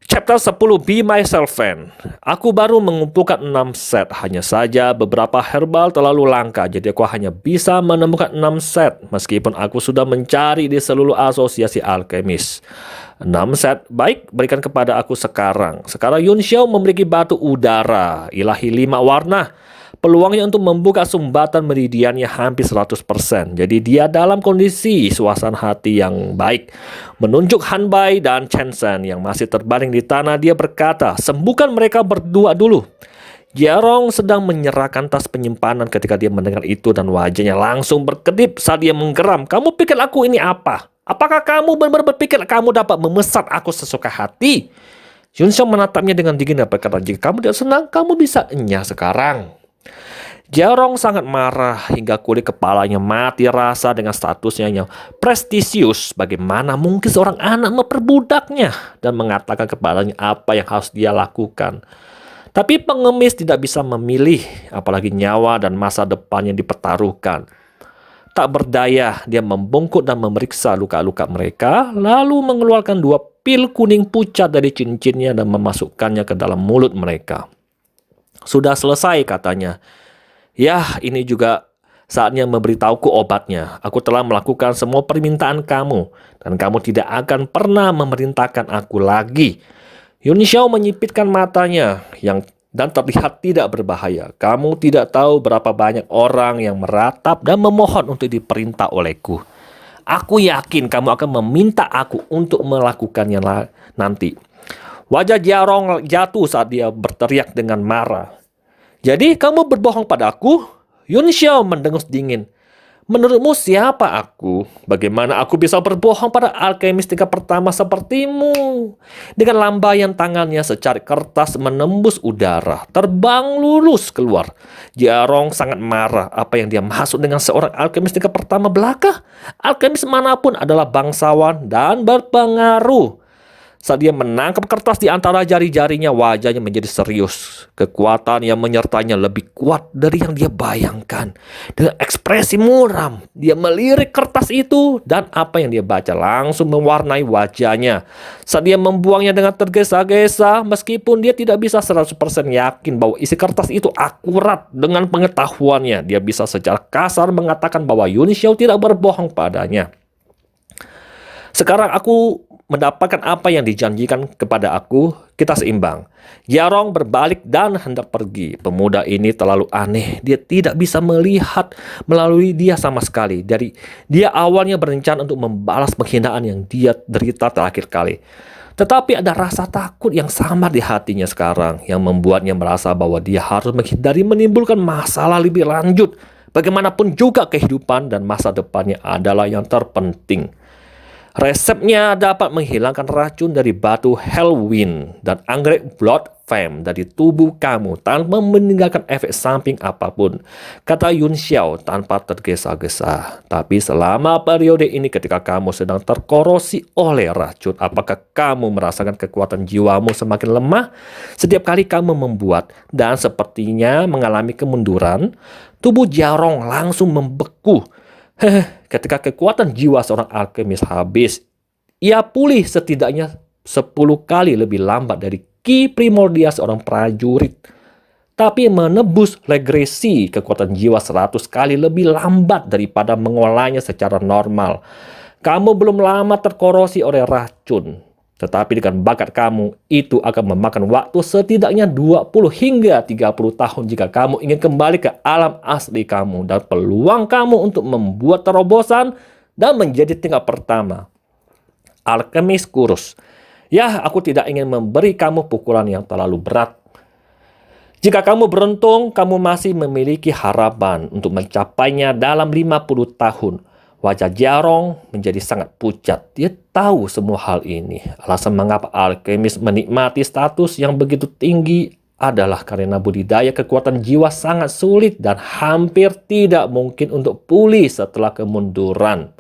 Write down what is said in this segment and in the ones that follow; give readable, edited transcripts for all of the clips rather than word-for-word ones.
Chapter 10 Be Myself Fan. Aku baru mengumpulkan 6 set. Hanya saja beberapa herbal terlalu langka, jadi aku hanya bisa menemukan 6 set. Meskipun aku sudah mencari di seluruh asosiasi alkemis. 6 set, baik, berikan kepada aku sekarang. Sekarang Yun Xiao memiliki batu udara, ilahi 5 warna. Peluangnya untuk membuka sumbatan meridiannya hampir 100%. Jadi dia dalam kondisi suasana hati yang baik. Menunjuk Han Bai dan Chen Shen yang masih terbaring di tanah, dia berkata, sembuhkan mereka berdua dulu. Jiarong sedang menyerahkan tas penyimpanan ketika dia mendengar itu dan wajahnya langsung berkedip saat dia menggeram. Kamu pikir aku ini apa? Apakah kamu benar-benar berpikir kamu dapat memesan aku sesuka hati? Yun Xiao menatapnya dengan dingin dan berkata, jika kamu tidak senang, kamu bisa enyah sekarang. Jiarong sangat marah hingga kulit kepalanya mati rasa dengan statusnya yang prestisius. Bagaimana mungkin seorang anak memperbudaknya dan mengatakan kepadanya apa yang harus dia lakukan. Tapi pengemis tidak bisa memilih, apalagi nyawa dan masa depannya dipertaruhkan. Tak berdaya, dia membungkuk dan memeriksa luka-luka mereka, lalu mengeluarkan 2 pil kuning pucat dari cincinnya dan memasukkannya ke dalam mulut mereka. Sudah selesai, katanya. Ya, ini juga saatnya memberitahuku obatnya. Aku telah melakukan semua permintaan kamu, dan kamu tidak akan pernah memerintahkan aku lagi. Yun Xiao menyipitkan matanya dan terlihat tidak berbahaya. Kamu tidak tahu berapa banyak orang yang meratap dan memohon untuk diperintah olehku. Aku yakin kamu akan meminta aku untuk melakukannya nanti. Wajah Jiarong jatuh saat dia berteriak dengan marah. Jadi kamu berbohong padaku? Yun Xiao mendengus dingin. Menurutmu siapa aku? Bagaimana aku bisa berbohong pada alkemis tingkat pertama sepertimu? Dengan lambaian tangannya secari kertas menembus udara, terbang lurus keluar. Jiarong sangat marah. Apa yang dia maksud dengan seorang alkemis tingkat pertama belaka? Alkemis manapun adalah bangsawan dan berpengaruh. Saat dia menangkap kertas di antara jari-jarinya, wajahnya menjadi serius. Kekuatan yang menyertainya lebih kuat dari yang dia bayangkan. Dengan ekspresi muram, dia melirik kertas itu dan apa yang dia baca langsung mewarnai wajahnya. Saat dia membuangnya dengan tergesa-gesa, meskipun dia tidak bisa 100% yakin bahwa isi kertas itu akurat dengan pengetahuannya, dia bisa secara kasar mengatakan bahwa Yun Xiao tidak berbohong padanya. Sekarang aku mendapatkan apa yang dijanjikan kepada aku, kita seimbang. Jiarong berbalik dan hendak pergi. Pemuda ini terlalu aneh. Dia tidak bisa melihat melalui dia sama sekali. Dia awalnya berencana untuk membalas penghinaan yang dia derita terakhir kali. Tetapi ada rasa takut yang samar di hatinya sekarang, yang membuatnya merasa bahwa dia harus menghindari menimbulkan masalah lebih lanjut. Bagaimanapun juga kehidupan dan masa depannya adalah yang terpenting. Resepnya dapat menghilangkan racun dari batu Hellwind dan anggrek Blood Fame dari tubuh kamu tanpa meninggalkan efek samping apapun, kata Yun Xiao tanpa tergesa-gesa. Tapi selama periode ini ketika kamu sedang terkorosi oleh racun, apakah kamu merasakan kekuatan jiwamu semakin lemah? Setiap kali kamu membuat dan sepertinya mengalami kemunduran, tubuh Jiarong langsung membeku. Ketika kekuatan jiwa seorang alkemis habis, ia pulih setidaknya 10 kali lebih lambat dari ki primordial seorang prajurit. Tapi menebus regresi kekuatan jiwa 100 kali lebih lambat daripada mengolahnya secara normal. Kamu belum lama terkorosi oleh racun. Tetapi dengan bakat kamu, itu akan memakan waktu setidaknya 20 hingga 30 tahun jika kamu ingin kembali ke alam asli kamu. Dan peluang kamu untuk membuat terobosan dan menjadi tingkat pertama. Alkemis kurus. Ya, aku tidak ingin memberi kamu pukulan yang terlalu berat. Jika kamu beruntung, kamu masih memiliki harapan untuk mencapainya dalam 50 tahun. Wajah Jiarong menjadi sangat pucat. Dia tahu semua hal ini. Alasan mengapa alkemis menikmati status yang begitu tinggi adalah karena budidaya kekuatan jiwa sangat sulit dan hampir tidak mungkin untuk pulih setelah kemunduran.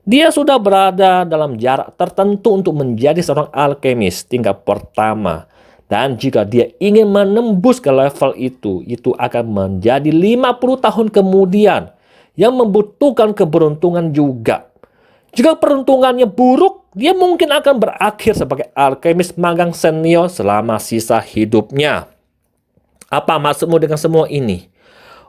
Dia sudah berada dalam jarak tertentu untuk menjadi seorang alkemis tingkat pertama. Dan jika dia ingin menembus ke level itu akan menjadi 50 tahun kemudian, yang membutuhkan keberuntungan juga. Jika peruntungannya buruk, Dia mungkin akan berakhir sebagai alkemis magang senior selama sisa hidupnya. Apa maksudmu dengan semua ini?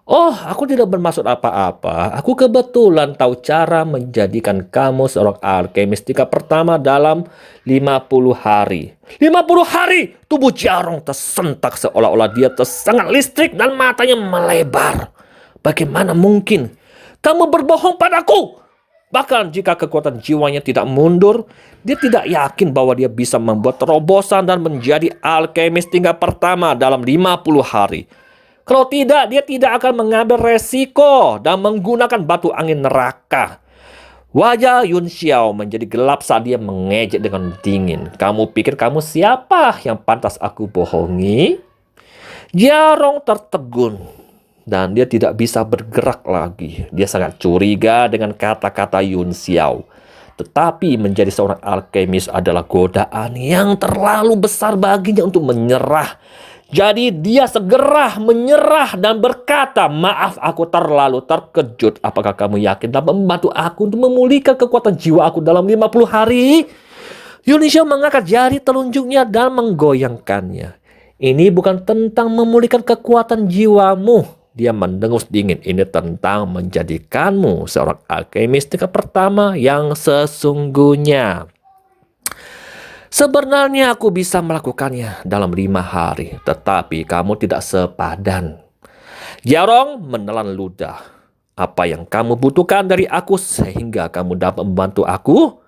Oh, aku tidak bermaksud apa-apa. Aku kebetulan tahu cara menjadikan kamu seorang alkemis tingkat pertama dalam 50 hari. 50 hari! Tubuh Jarong tersentak seolah-olah dia tersengat listrik dan matanya melebar. Bagaimana mungkin? Kamu berbohong padaku! Bahkan jika kekuatan jiwanya tidak mundur, dia tidak yakin bahwa dia bisa membuat terobosan dan menjadi alkemis tingkat pertama dalam 50 hari. Kalau tidak, dia tidak akan mengambil resiko dan menggunakan batu angin neraka. Wajah Yun Xiao menjadi gelap saat dia mengejek dengan dingin. Kamu pikir kamu siapa yang pantas aku bohongi? Jarong tertegun dan dia tidak bisa bergerak lagi. Dia sangat curiga dengan kata-kata Yun Xiao. Tetapi menjadi seorang alkemis adalah godaan yang terlalu besar baginya untuk menyerah. Jadi dia segera menyerah dan berkata, maaf aku terlalu terkejut. Apakah kamu yakin dapat membantu aku untuk memulihkan kekuatan jiwa aku dalam 50 hari? Yun Xiao mengangkat jari telunjuknya dan menggoyangkannya. Ini bukan tentang memulihkan kekuatan jiwamu. Dia mendengus dingin. Ini tentang menjadikanmu seorang alkemis tingkat pertama yang sesungguhnya. Sebenarnya aku bisa melakukannya dalam 5 hari, tetapi kamu tidak sepadan. Jarong menelan ludah. Apa yang kamu butuhkan dari aku sehingga kamu dapat membantu aku?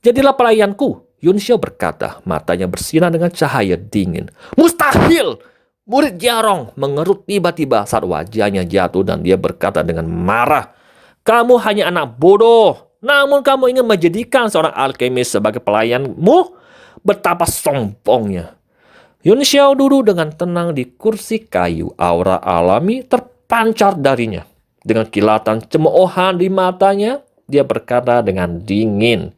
Jadilah pelayanku, Yun Xiao berkata, matanya bersinar dengan cahaya dingin. Mustahil! Murid Jarong mengerut tiba-tiba saat wajahnya jatuh dan dia berkata dengan marah, kamu hanya anak bodoh. Namun kamu ingin menjadikan seorang alkemis sebagai pelayanmu? Betapa sombongnya. Yun Xiao duduk dengan tenang di kursi kayu. Aura alami terpancar darinya. Dengan kilatan cemoohan di matanya, dia berkata dengan dingin.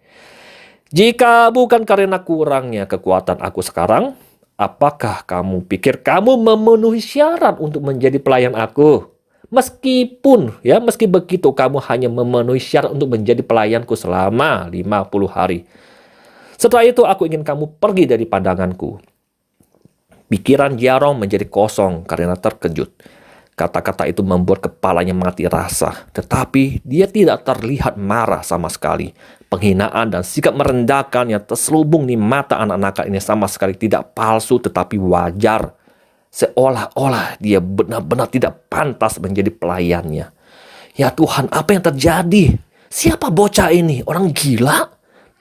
Jika bukan karena kurangnya kekuatan aku sekarang, apakah kamu pikir kamu memenuhi syarat untuk menjadi pelayan aku? Meski begitu kamu hanya memenuhi syarat untuk menjadi pelayanku selama 50 hari. Setelah itu aku ingin kamu pergi dari pandanganku. Pikiran Jarong menjadi kosong karena terkejut. Kata-kata itu membuat kepalanya mati rasa. Tetapi dia tidak terlihat marah sama sekali. Penghinaan dan sikap merendahkan yang terselubung di mata anak nakal ini sama sekali tidak palsu tetapi wajar. Seolah-olah dia benar-benar tidak pantas menjadi pelayannya. Ya Tuhan, apa yang terjadi? Siapa bocah ini? Orang gila?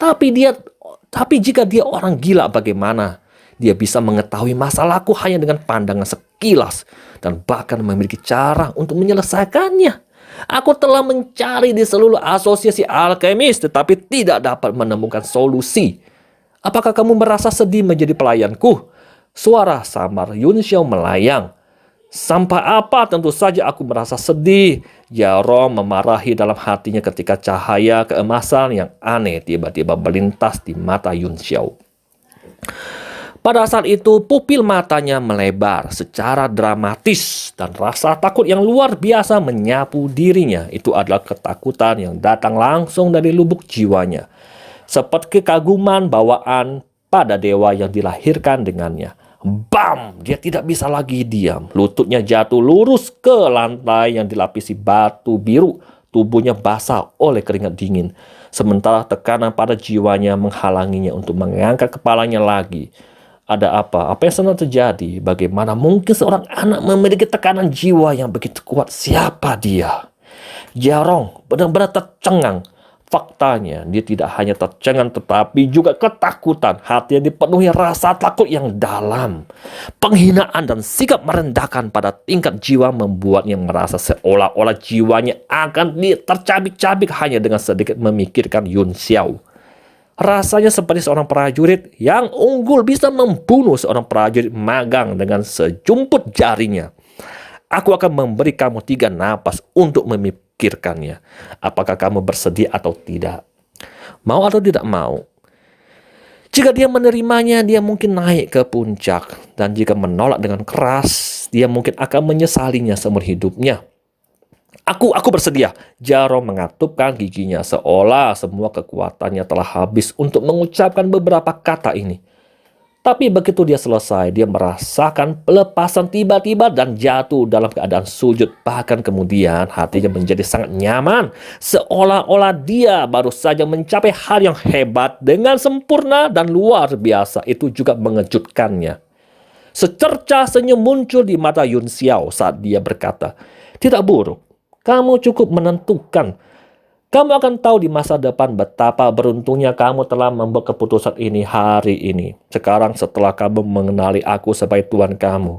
Tapi jika dia orang gila bagaimana? Dia bisa mengetahui masalahku hanya dengan pandangan sekilas dan bahkan memiliki cara untuk menyelesaikannya. Aku telah mencari di seluruh asosiasi alkemis tetapi tidak dapat menemukan solusi. Apakah kamu merasa sedih menjadi pelayanku? Suara samar Yun Xiao melayang. Sampai apa tentu saja aku merasa sedih. Jarong memarahi dalam hatinya ketika cahaya keemasan yang aneh tiba-tiba melintas di mata Yun Xiao. Pada saat itu pupil matanya melebar secara dramatis dan rasa takut yang luar biasa menyapu dirinya. Itu adalah ketakutan yang datang langsung dari lubuk jiwanya. Seperti kekaguman bawaan pada dewa yang dilahirkan dengannya. Bam! Dia tidak bisa lagi diam. Lututnya jatuh lurus ke lantai yang dilapisi batu biru. Tubuhnya basah oleh keringat dingin. Sementara tekanan pada jiwanya menghalanginya untuk mengangkat kepalanya lagi. Ada apa? Apa yang sedang terjadi? Bagaimana mungkin seorang anak memiliki tekanan jiwa yang begitu kuat? Siapa dia? Jarong benar-benar tercengang. Faktanya, dia tidak hanya tercengang tetapi juga ketakutan. Hatinya dipenuhi rasa takut yang dalam. Penghinaan dan sikap merendahkan pada tingkat jiwa membuatnya merasa seolah-olah jiwanya akan tercabik-cabik hanya dengan sedikit memikirkan Yun Xiao. Rasanya seperti seorang prajurit yang unggul bisa membunuh seorang prajurit magang dengan sejumput jarinya. Aku akan memberi kamu 3 napas untuk memikirkannya. Apakah kamu bersedia atau tidak? Mau atau tidak mau? Jika dia menerimanya, dia mungkin naik ke puncak. Dan jika menolak dengan keras, dia mungkin akan menyesalinya seumur hidupnya. Aku bersedia. Jaro mengatupkan giginya seolah semua kekuatannya telah habis untuk mengucapkan beberapa kata ini. Tapi begitu dia selesai, dia merasakan pelepasan tiba-tiba dan jatuh dalam keadaan sujud. Bahkan kemudian hatinya menjadi sangat nyaman. Seolah-olah dia baru saja mencapai hal yang hebat dengan sempurna dan luar biasa. Itu juga mengejutkannya. Secercah senyum muncul di mata Yun Xiao saat dia berkata, "Tidak buruk, kamu cukup menentukan. Kamu akan tahu di masa depan betapa beruntungnya kamu telah membuat keputusan ini hari ini. Sekarang setelah kamu mengenali aku sebagai Tuhan kamu,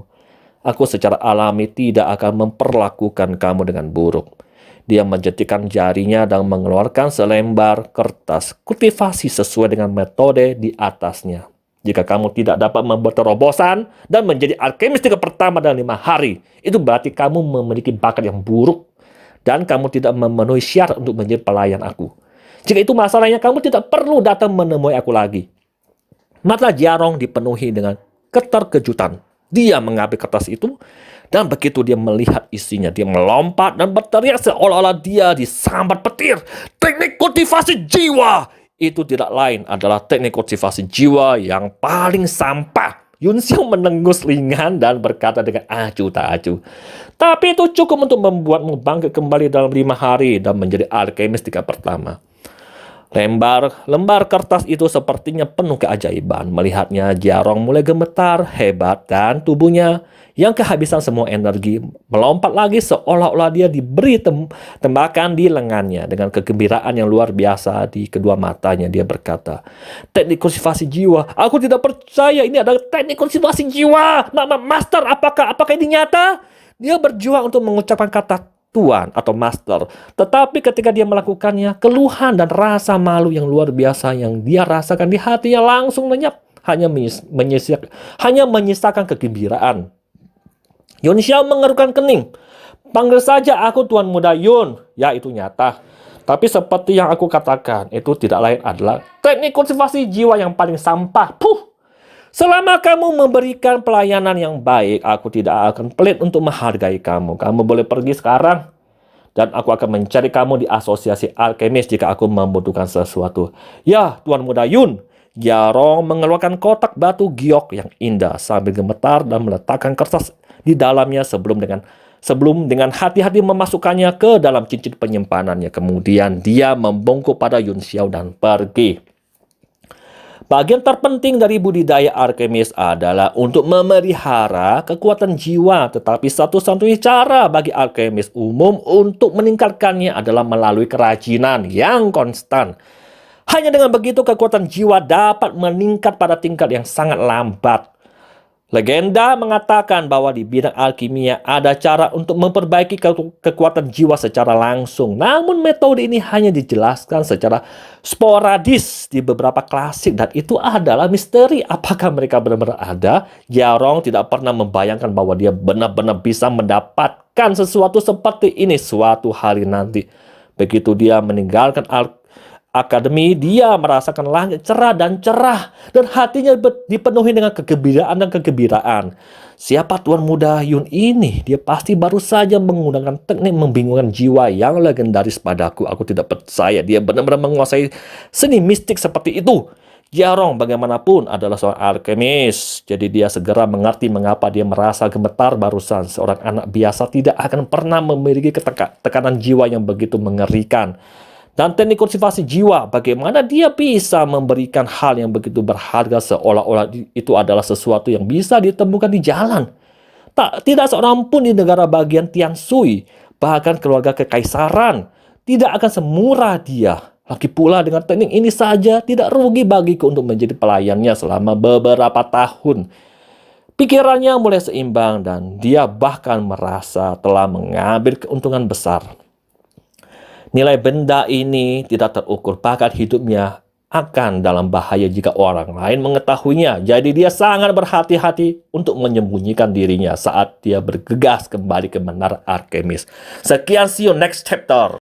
aku secara alami tidak akan memperlakukan kamu dengan buruk." Dia menjentikan jarinya dan mengeluarkan selembar kertas kultivasi sesuai dengan metode di atasnya. "Jika kamu tidak dapat membuat terobosan dan menjadi alkemis tingkat pertama dalam 5 hari, itu berarti kamu memiliki bakat yang buruk. Dan kamu tidak memenuhi syarat untuk menjadi pelayan aku. Jika itu masalahnya, kamu tidak perlu datang menemui aku lagi." Mata Jiarong dipenuhi dengan keterkejutan. Dia mengambil kertas itu, dan begitu dia melihat isinya, dia melompat dan berteriak seolah-olah dia disambar petir. "Teknik kultivasi jiwa!" Itu tidak lain adalah teknik kultivasi jiwa yang paling sampah. Yun Xiao menengus ringan dan berkata dengan acuh tak acuh, "Tapi itu cukup untuk membuatmu bangkit kembali dalam 5 hari dan menjadi alkemis tingkat pertama." Lembar kertas itu sepertinya penuh keajaiban. Melihatnya, Jiarong mulai gemetar hebat dan tubuhnya yang kehabisan semua energi melompat lagi seolah-olah dia diberi tembakan di lengannya. Dengan kegembiraan yang luar biasa di kedua matanya, dia berkata, "Teknik kultivasi jiwa. Aku tidak percaya ini adalah teknik kultivasi jiwa. Master, apakah ini nyata?" Dia berjuang untuk mengucapkan kata Tuan atau Master. Tetapi ketika dia melakukannya, keluhan dan rasa malu yang luar biasa yang dia rasakan di hatinya langsung lenyap. Hanya menyisakan kegembiraan. Yun Xiao mengerutkan kening. "Panggil saja aku Tuan Muda Yun." Ya, itu nyata. Tapi seperti yang aku katakan, itu tidak lain adalah teknik kultivasi jiwa yang paling sampah. Selama kamu memberikan pelayanan yang baik, aku tidak akan pelit untuk menghargai kamu. Kamu boleh pergi sekarang. Dan aku akan mencari kamu di asosiasi alkemis jika aku membutuhkan sesuatu. Ya, Tuan Muda Yun. Jiarong mengeluarkan kotak batu giok yang indah sambil gemetar dan meletakkan kertas di dalamnya sebelum dengan hati-hati memasukkannya ke dalam cincin penyimpanannya. Kemudian dia membungkuk pada Yun Xiao dan pergi. Bagian terpenting dari budidaya alkemis adalah untuk memelihara kekuatan jiwa, tetapi satu-satunya cara bagi alkemis umum untuk meningkatkannya adalah melalui kerajinan yang konstan. Hanya dengan begitu kekuatan jiwa dapat meningkat pada tingkat yang sangat lambat. Legenda mengatakan bahwa di bidang alkimia ada cara untuk memperbaiki kekuatan jiwa secara langsung. Namun metode ini hanya dijelaskan secara sporadis di beberapa klasik dan itu adalah misteri. Apakah mereka benar-benar ada? Jiarong tidak pernah membayangkan bahwa dia benar-benar bisa mendapatkan sesuatu seperti ini suatu hari nanti. Begitu dia meninggalkan akademi, dia merasakan langit cerah dan hatinya dipenuhi dengan kegembiraan. Siapa Tuan Muda Yun ini? Dia pasti baru saja menggunakan teknik membingungkan jiwa yang legendaris padaku. Aku tidak percaya dia benar-benar menguasai seni mistik seperti itu. Jiarong bagaimanapun adalah seorang alkemis, jadi dia segera mengerti mengapa dia merasa gemetar barusan. Seorang anak biasa tidak akan pernah memiliki tekanan jiwa yang begitu mengerikan. Dan teknik kultivasi jiwa, bagaimana dia bisa memberikan hal yang begitu berharga seolah-olah itu adalah sesuatu yang bisa ditemukan di jalan. Tidak seorang pun di negara bagian Tianshui, bahkan keluarga kekaisaran, tidak akan semurah dia. Lagi pula dengan teknik ini saja tidak rugi bagiku untuk menjadi pelayannya selama beberapa tahun. Pikirannya mulai seimbang dan dia bahkan merasa telah mengambil keuntungan besar. Nilai benda ini tidak terukur, bahkan hidupnya akan dalam bahaya jika orang lain mengetahuinya. Jadi dia sangat berhati-hati untuk menyembunyikan dirinya saat dia bergegas kembali ke menara alkemis. Sekian, see you next chapter.